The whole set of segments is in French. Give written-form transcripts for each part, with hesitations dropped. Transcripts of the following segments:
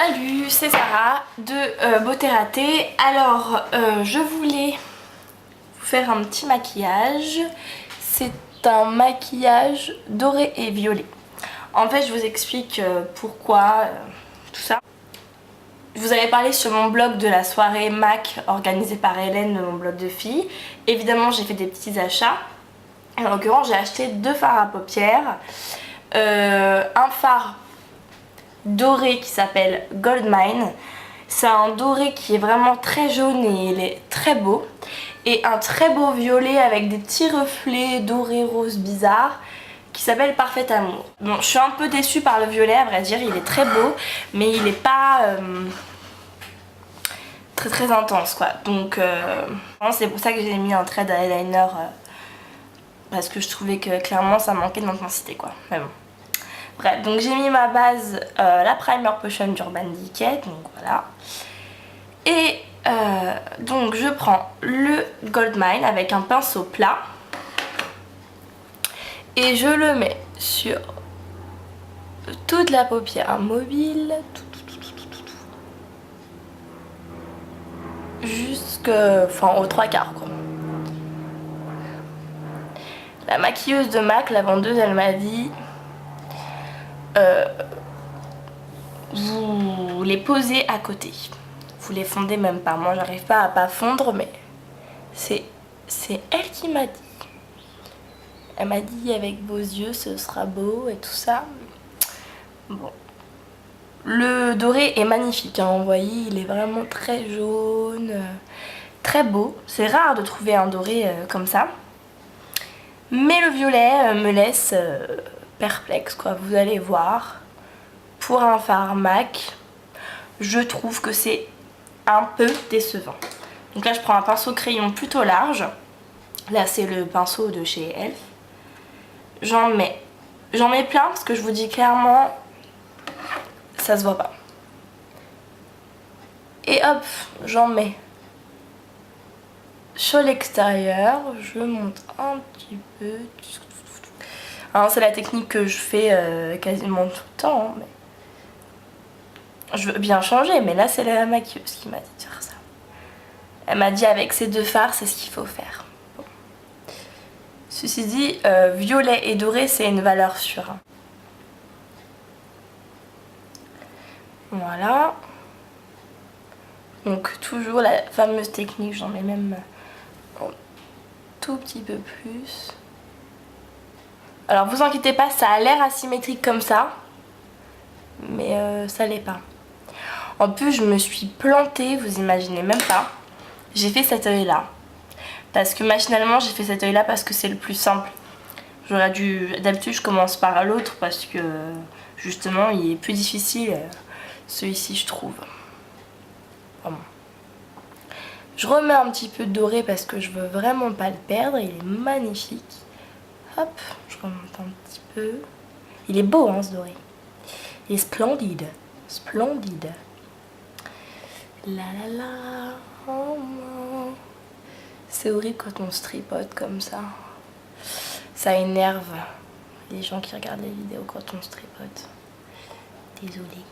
Salut, c'est Sarah de Beauté Ratée. Alors, je voulais vous faire un petit maquillage. C'est un maquillage doré et violet. En fait, je vous explique pourquoi tout ça. Je vous avais parlé sur mon blog de la soirée MAC organisée par Hélène, mon blog de filles. Évidemment, j'ai fait des petits achats. En l'occurrence, j'ai acheté 2 fards à paupières. Un fard doré qui s'appelle Goldmine. C'est un doré qui est vraiment très jaune et il est très beau. Et un très beau violet avec des petits reflets dorés roses bizarres qui s'appelle Parfait Amour. Bon, je suis un peu déçue par le violet, à vrai dire, il est très beau, mais il n'est pas très intense quoi. Donc c'est pour ça que j'ai mis un trait d'eyeliner parce que je trouvais que clairement ça manquait d'intensité quoi. Mais bon. Bref, donc j'ai mis ma base, la Primer Potion d'Urban Decay, donc voilà. Et donc je prends le Goldmine avec un pinceau plat. Et je le mets sur toute la paupière mobile. Aux 3/4 quoi. La maquilleuse de MAC, la vendeuse, elle m'a dit... vous les posez à côté. Vous les fondez même pas. Moi j'arrive pas à pas fondre, mais c'est elle qui m'a dit. Elle m'a dit avec vos yeux ce sera beau et tout ça. Bon. Le doré est magnifique, hein. Vous voyez, il est vraiment très jaune, très beau. C'est rare de trouver un doré comme ça. Mais le violet me laisse perplexe quoi. Vous allez voir. Pour un fard MAC, je trouve que c'est un peu décevant. Donc là je prends un pinceau crayon plutôt large. Là c'est le pinceau de chez Elf. J'en mets plein parce que je vous dis clairement, ça se voit pas. Et hop, j'en mets sur l'extérieur. Je monte un petit peu. Alors c'est la technique que je fais quasiment tout le temps, hein, mais... je veux bien changer, mais là c'est la maquilleuse qui m'a dit de faire ça. Elle m'a dit avec ces 2 fards, c'est ce qu'il faut faire. Bon. Ceci dit, violet et doré, c'est une valeur sûre. Voilà. Donc toujours la fameuse technique, j'en mets même un tout petit peu plus. Alors vous inquiétez pas, ça a l'air asymétrique comme ça, mais ça l'est pas. En plus je me suis plantée, vous imaginez même pas. J'ai fait cet œil là. Parce que machinalement j'ai fait cet œil là parce que c'est le plus simple. J'aurais dû... D'habitude je commence par l'autre parce que justement il est plus difficile celui-ci je trouve. Vraiment. Je remets un petit peu de doré parce que je veux vraiment pas le perdre. Il est magnifique. Hop, je remonte un petit peu. Il est beau hein ce doré. Il est splendide. Splendide. La la la. Oh non. C'est horrible quand on se tripote comme ça. Ça énerve les gens qui regardent les vidéos quand on se tripote. Désolée.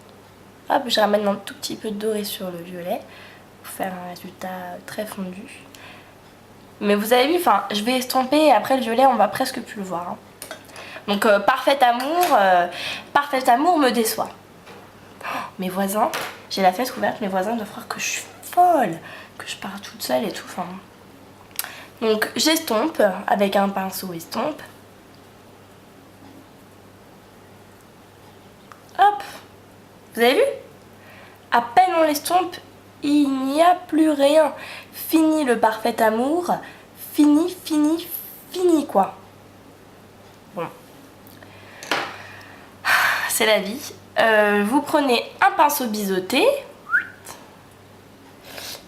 Hop, je ramène un tout petit peu de doré sur le violet pour faire un résultat très fondu. Mais vous avez vu, enfin, je vais estomper et après le violet, on va presque plus le voir. Hein. Donc Parfait Amour me déçoit. Oh, mes voisins, j'ai la fenêtre ouverte, mes voisins doivent croire que je suis folle, que je pars toute seule et tout. Enfin, donc j'estompe avec un pinceau estompe. Hop, vous avez vu? À peine on l'estompe, il n'y a plus rien. Fini le Parfait Amour, fini quoi. Bon, c'est la vie. Vous prenez un pinceau biseauté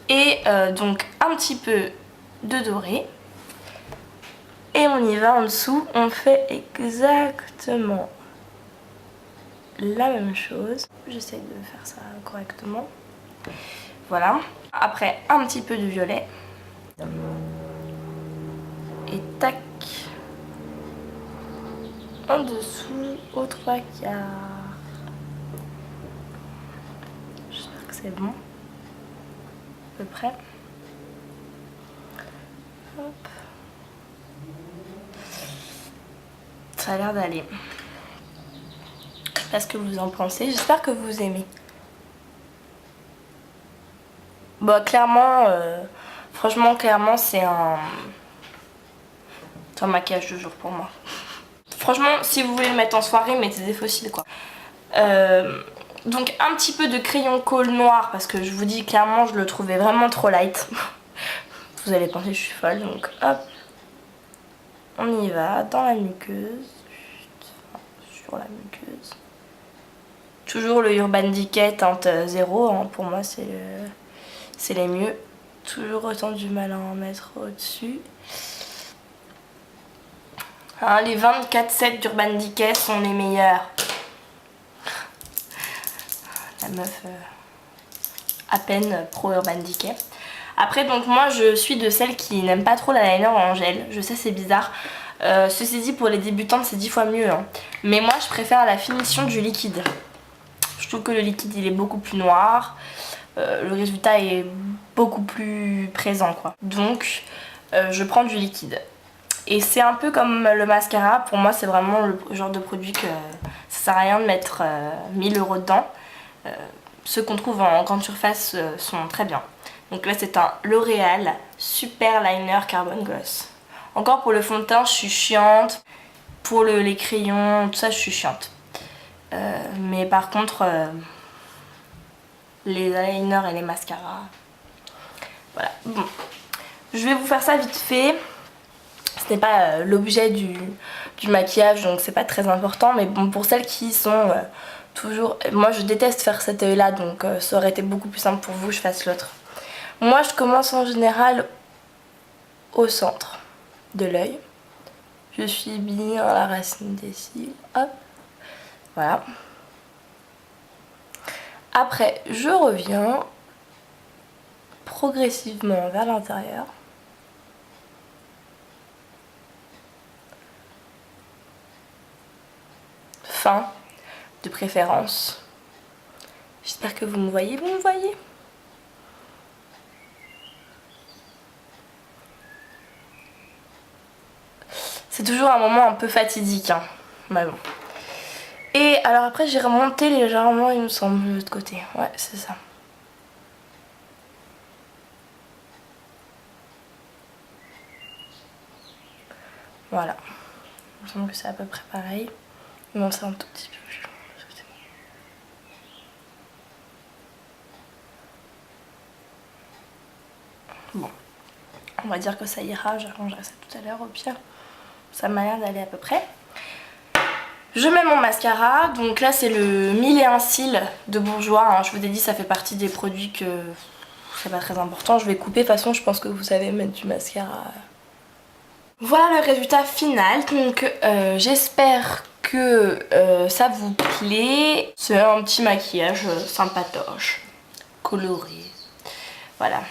et donc un petit peu de doré et on y va en dessous. On fait exactement la même chose. J'essaie de faire ça correctement. Voilà. Après un petit peu de violet et tac en dessous aux 3/4. c'est bon. À peu près. Hop. Ça a l'air d'aller. Qu'est-ce que vous en pensez? J'espère que vous aimez. Bon, clairement, franchement, clairement, c'est un maquillage de jour pour moi. Franchement, si vous voulez le mettre en soirée, mettez des fossiles, quoi. Donc, un petit peu de crayon colle noir, parce que je vous dis, clairement, je le trouvais vraiment trop light. Vous allez penser que je suis folle, donc hop. On y va, dans la muqueuse. Sur la muqueuse. Toujours le Urban Decay teinte 0, hein, pour moi, c'est les mieux. Toujours autant du mal à en mettre au-dessus. Hein, les 24 sets d'Urban Decay sont les meilleurs. La meuf à peine pro Urban Decay. Après, donc moi je suis de celles qui n'aiment pas trop l'eyeliner en gel. Je sais, c'est bizarre. Ceci dit, pour les débutantes c'est 10 fois mieux, hein. Mais moi je préfère la finition du liquide. Je trouve que le liquide il est beaucoup plus noir. Le résultat est beaucoup plus présent, quoi. Donc je prends du liquide. Et c'est un peu comme le mascara. Pour moi c'est vraiment le genre de produit que ça sert à rien de mettre 1000 € dedans. Ceux qu'on trouve en grande surface sont très bien. Donc là c'est un L'Oréal Super Liner Carbon Gloss. Encore pour le fond de teint je suis chiante. Pour les crayons, tout ça je suis chiante. Mais par contre les eyeliners et les mascaras, voilà. Bon, je vais vous faire ça vite fait. Ce n'est pas l'objet du maquillage, donc c'est pas très important. Mais bon, pour celles qui sont toujours... Moi je déteste faire cet œil là, donc ça aurait été beaucoup plus simple pour vous que je fasse l'autre. Moi je commence en général au centre de l'œil. Je suis bien à la racine des cils. Hop. Voilà. Après, je reviens progressivement vers l'intérieur. Fin, de préférence. J'espère que vous me voyez. Vous me voyez? C'est toujours un moment un peu fatidique, hein. Mais bon. Et alors après j'ai remonté légèrement, il me semble, de l'autre côté. Ouais, c'est ça. Voilà. Il me semble que c'est à peu près pareil. Non, c'est un tout petit peu plus long. Bon. On va dire que ça ira, j'arrangerai ça tout à l'heure au pire. Ça m'a l'air d'aller à peu près. Je mets mon mascara, donc là c'est le 1001 cils de Bourjois, hein. Je vous ai dit ça fait partie des produits que c'est pas très important, je vais couper, de toute façon je pense que vous savez mettre du mascara. Voilà le résultat final, donc j'espère que ça vous plaît. C'est un petit maquillage sympatoche, coloré, voilà,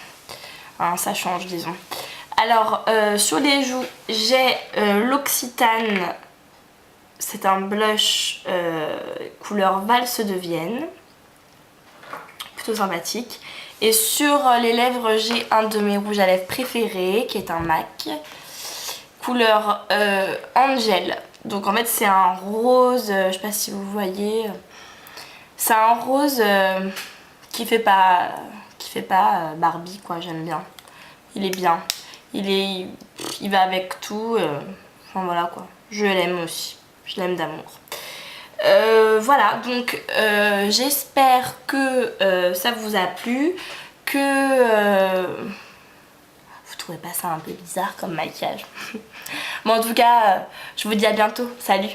hein, ça change disons. Alors sur les joues j'ai l'Occitane. C'est un blush couleur valse de Vienne, plutôt sympathique. Et sur les lèvres, j'ai un de mes rouges à lèvres préférés, qui est un MAC, couleur Angel. Donc en fait c'est un rose, je sais pas si vous voyez, c'est un rose qui fait pas Barbie, quoi, j'aime bien. Il est bien, il va avec tout, enfin voilà quoi, je l'aime aussi. Je l'aime d'amour. Voilà, donc j'espère que ça vous a plu, que vous trouvez pas ça un peu bizarre comme maquillage. Bon, en tout cas, je vous dis à bientôt. Salut!